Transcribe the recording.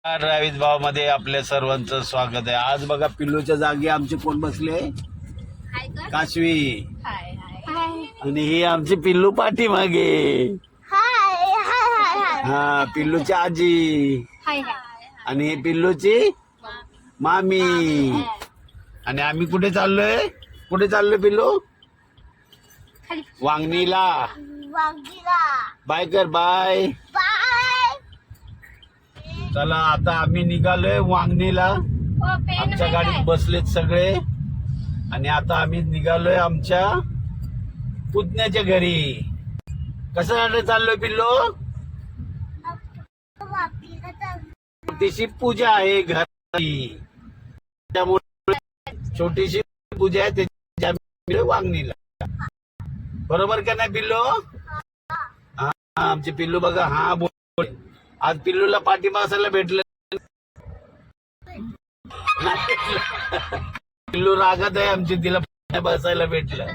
रावीज भाव मध्ये आपल्या सर्वांचं स्वागत आहे. आज बघा पिल्लूच्या जागी आमचे कोण बसले, काशवी आणि ही आमची पिल्लू पाठीमागे. हा पिल्लूची आजी आणि ही पिल्लूची मामी. आणि आम्ही कुठे चाललोय पिल्लू? वांगणीला. बाय कर, बाय. चला आता आम्ही निघालोय वांगणीला. आमच्या गाडीत बसलेत सगळे आणि आता आम्ही निघालोय आमच्या पुतण्याच्या घरी. कसं चाललोय पिल्लो? छोटीशी पूजा आहे घरी, त्यामुळे छोटीशी पूजा आहे त्याच्या वांगणीला. बरोबर का नाही पिल्लो? हा आमचे पिल्लू बघा. हा बोल. आज पिल्लूला पाठी बसायला भेटलं. पिल्लू रागात आहे आमची, तिला बसायला भेटलं.